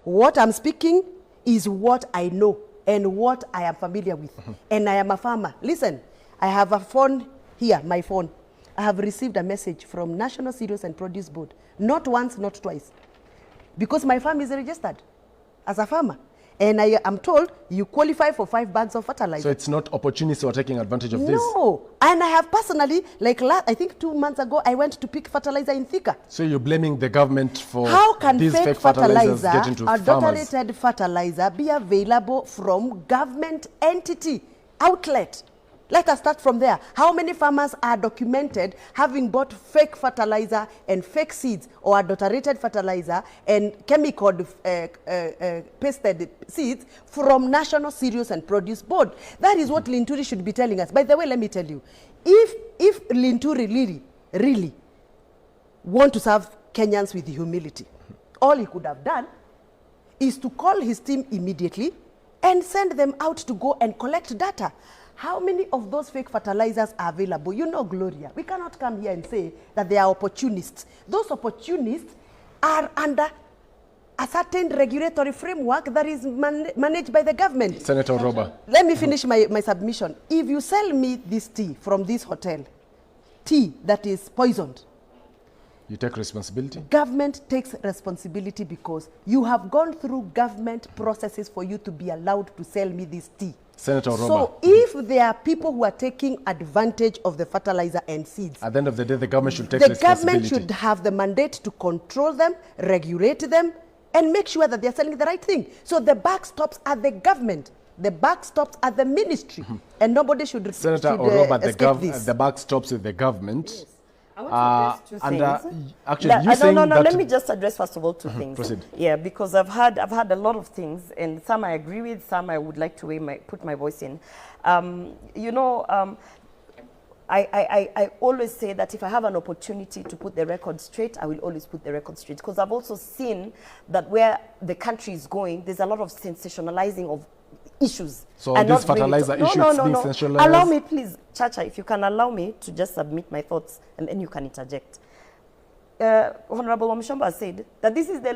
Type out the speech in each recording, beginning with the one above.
What I'm speaking is what I know and what I am familiar with. And I am a farmer. Listen, I have a phone here, my phone. I have received a message from National Cereals and Produce Board. Not once, not twice. Because my farm is registered as a farmer. And I am told you qualify for 5 bags of fertilizer. So it's not opportunists who are taking advantage of this? No. And I have personally, like I think 2 months ago, I went to pick fertilizer in Thika. So you're blaming the government for How can these fake fertilizer, fertilizers get into farmers? adulterated fertilizer, be available from government entity, outlet? Let us start from there. How many farmers are documented having bought fake fertilizer and fake seeds or adulterated fertilizer and chemical pasted seeds from National Cereals and Produce Board? That is what Linturi should be telling us. By the way, let me tell you, if Linturi really want to serve Kenyans with humility, all he could have done is to call his team immediately and send them out to go and collect data. How many of those fake fertilizers are available? You know, Gloria, we cannot come here and say that they are opportunists. Those opportunists are under a certain regulatory framework that is managed by the government. Senator Oroba. Let me finish my submission. If you sell me this tea from this hotel, tea that is poisoned, you take responsibility? Government takes responsibility because you have gone through government processes for you to be allowed to sell me this tea. Senator Oroba. So if there are people who are taking advantage of the fertilizer and seeds, at the end of the day, the government should take the responsibility. government should have the mandate to control them, regulate them, and make sure that they're selling the right thing. So the buck stops at the government. The buck stops at the ministry. And nobody should Senator Oroba, the buck stops with the government. Yes. I want to address 2 things. Actually, you saying no, that let me just address first of all 2 things. Proceed. Yeah, because I've had a lot of things, and some I agree with, some I would like to put my voice in. You know, I always say that if I have an opportunity to put the record straight, I will always put the record straight, because I've also seen that where the country is going, there's a lot of sensationalizing of issues. So this fertilizer issue is being sensationalized? Allow me, please, Chacha, if you can allow me to just submit my thoughts, and then you can interject. Honorable Wamushomba said that this is the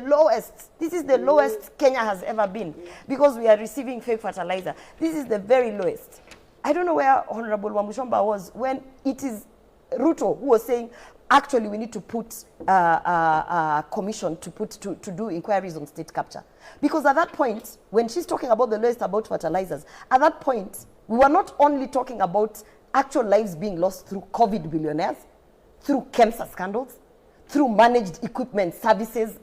lowest Kenya has ever been, because we are receiving fake fertilizer. This is the very lowest. I don't know where Honorable Wamushomba was when it is Ruto who was saying, actually, we need to put a commission to do inquiries on state capture. Because at that point, when she's talking about the lowest about fertilizers, at that point, we were not only talking about actual lives being lost through COVID billionaires, through KEMSA scandals, through managed equipment services,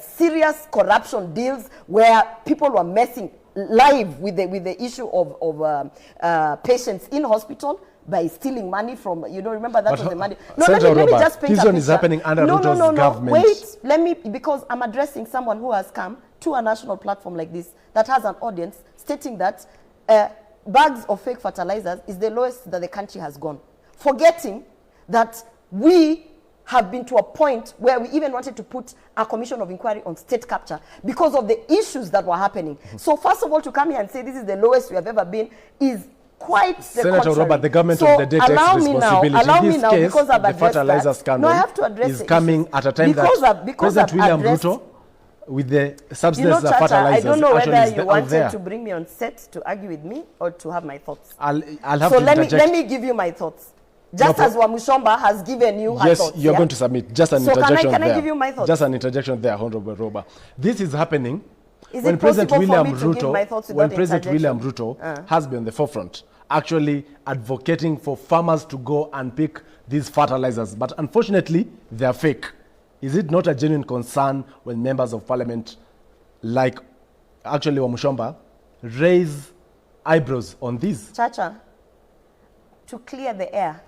serious corruption deals where people were messing live with the issue of patients in hospital by stealing money from, you know, remember that was the money. No, let me just paint a picture. This one is happening under Ruto's government. Wait, because I'm addressing someone who has come to a national platform like this that has an audience stating that bags of fake fertilizers is the lowest that the country has gone. Forgetting that we have been to a point where we even wanted to put a commission of inquiry on state capture because of the issues that were happening. So first of all, to come here and say this is the lowest we have ever been is quite the Senator contrary. Robert, the government of the day takes responsibility. Allow me now, case, because I've the addressed fertilizer that. scandal No, I have to address is coming at a time that President William Ruto, with the substance of fertilizers, I don't know whether you there. wanted to bring me on set to argue with me or to have my thoughts. I'll have so to let me give you my thoughts. Just as Wamushomba has given you her thoughts. Yes, you're going to submit. Just an interjection there. Can I give you my thoughts? Just an interjection there, Honorable Roba. This is happening when President William Ruto, has been on the forefront, actually advocating for farmers to go and pick these fertilizers. But unfortunately, they are fake. Is it not a genuine concern when members of parliament, like actually Wamushomba, raise eyebrows on this? Chacha, to clear the air,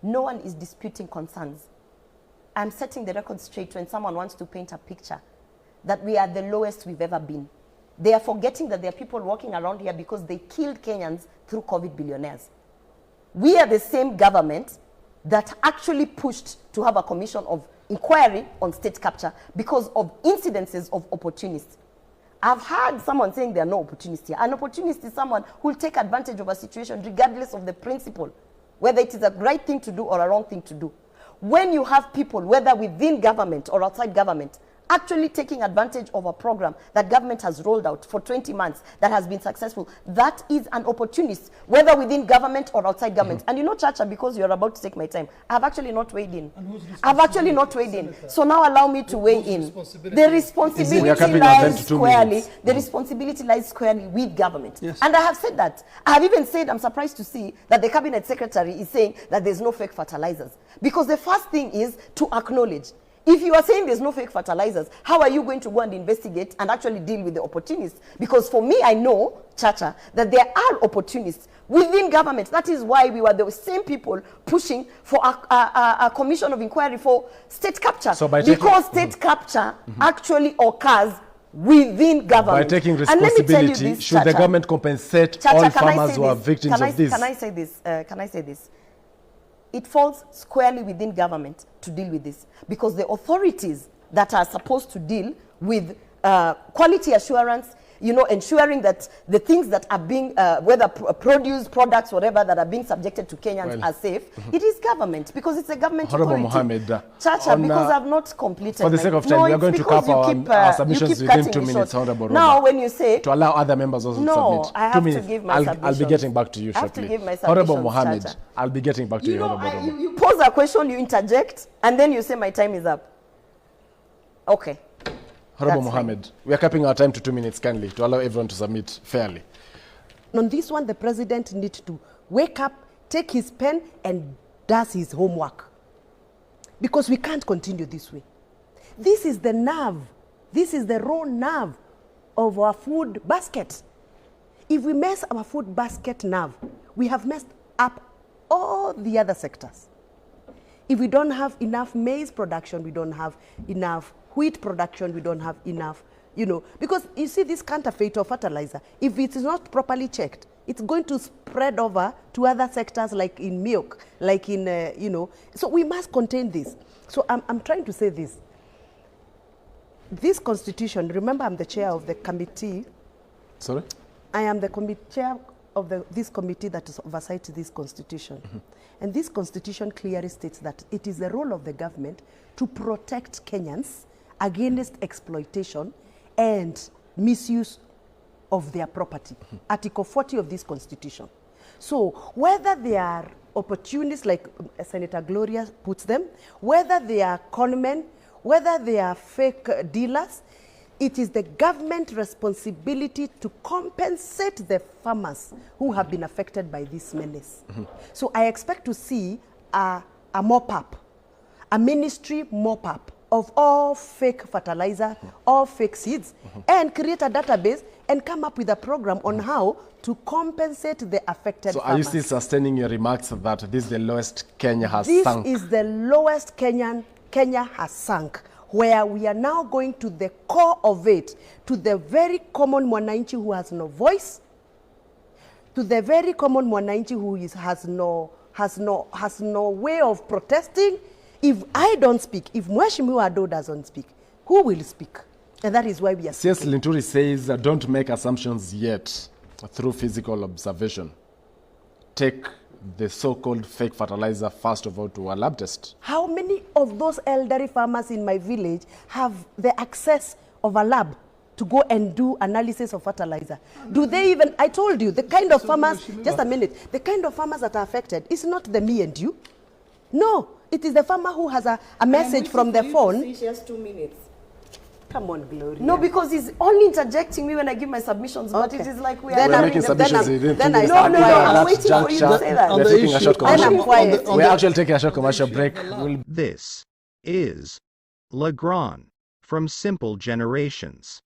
no one is disputing concerns. I'm setting the record straight when someone wants to paint a picture that we are the lowest we've ever been. They are forgetting that there are people walking around here because they killed Kenyans through COVID billionaires. We are the same government that actually pushed to have a commission of inquiry on state capture because of incidences of opportunists. I've heard someone saying there are no opportunists here. An opportunist is someone who will take advantage of a situation regardless of the principle, whether it is a right thing to do or a wrong thing to do. When you have people, whether within government or outside government, actually taking advantage of a program that government has rolled out for 20 months that has been successful, that is an opportunist, whether within government or outside government. And you know, Chacha, because you're about to take my time, I've actually not weighed in. I've actually not weighed in. So now allow me to weigh in. The responsibility lies squarely. The responsibility lies squarely with government. Yes. And I have said that. I have even said, I'm surprised to see that the cabinet secretary is saying that there's no fake fertilizers. Because the first thing is to acknowledge. If you are saying there's no fake fertilizers, how are you going to go and investigate and actually deal with the opportunists? Because for me, I know, Chacha, that there are opportunists within government. That is why we were the same people pushing for a commission of inquiry for state capture. So by because state capture actually occurs within government. By taking And let me tell you responsibility, this, should the Chacha. government compensate Chacha, all can I farmers say who are this? victims of this? Can I say this? Can I say this? It falls squarely within government to deal with this, because the authorities that are supposed to deal with quality assurance, you know, ensuring that the things that are being, whether produce, products, whatever, that are being subjected to Kenyans are safe, it is government, because it's a government Honorable authority. Mohammed, Chacha, because I've not completed. for the sake of time, we are going to cap our submissions within 2 minutes, Honorable Now, Robert, when you say, to allow other members also to submit. I have 2 to minutes. give my I'll be submissions. getting back to you I have to shortly. give my Honorable submissions, Mohammed, Chacha. I'll be getting back to you, Honorable Robert. you pose a question, you interject, and then you say my time is up. Okay. Honorable That's Mohammed, we are capping our time to 2 minutes, kindly, to allow everyone to submit fairly. On this one, the president needs to wake up, take his pen, and does his homework. Because we can't continue this way. This is the nerve. This is the raw nerve of our food basket. If we mess our food basket nerve, we have messed up all the other sectors. If we don't have enough maize production, we don't have enough wheat production, we don't have enough, you know, because you see this counterfeit of fertilizer, if it is not properly checked, it's going to spread over to other sectors like in milk, like in, you know, so we must contain this. So I'm trying to say this. This constitution, remember I'm the chair of the committee. Sorry? I am the chair of this committee that is oversight this constitution. And this constitution clearly states that it is the role of the government to protect Kenyans against exploitation and misuse of their property. Article 40 of this constitution. So whether they are opportunists, like Senator Gloria puts them, whether they are conmen, whether they are fake dealers, it is the government responsibility to compensate the farmers who have been affected by this menace. So I expect to see a mop-up, a ministry mop-up of all fake fertilizer, all fake seeds, and create a database and come up with a program on how to compensate the affected So farmers. are you still sustaining your remarks that this is the lowest Kenya has This sunk? is the lowest Kenya has sunk, where we are now going to the core of it, to the very common mwananchi who has no voice, to the very common mwananchi who has no way of protesting. If I don't speak, if Mheshimiwa Ado doesn't speak, who will speak? And that is why we are CS speaking. Linturi says, don't make assumptions yet through physical observation. Take the so-called fake fertilizer first of all to a lab test. How many of those elderly farmers in my village have the access of a lab to go and do analysis of fertilizer? Do they even, I told you, the kind of farmers, just a minute, the kind of farmers that are affected is not the me and you. No, it is the farmer who has a message from the phone. She has 2 minutes. Come on, Gloria. No, because he's only interjecting me when I give my submissions, but Okay. it is like we Then are We're I'm- making having submissions then within 2 I- minutes. no, and no, by I'm that waiting for you to juncture, say that. We're taking a short Then I'm commercial. quiet. We're actually taking a short commercial break. We'll This is Legrand from Simple Generations.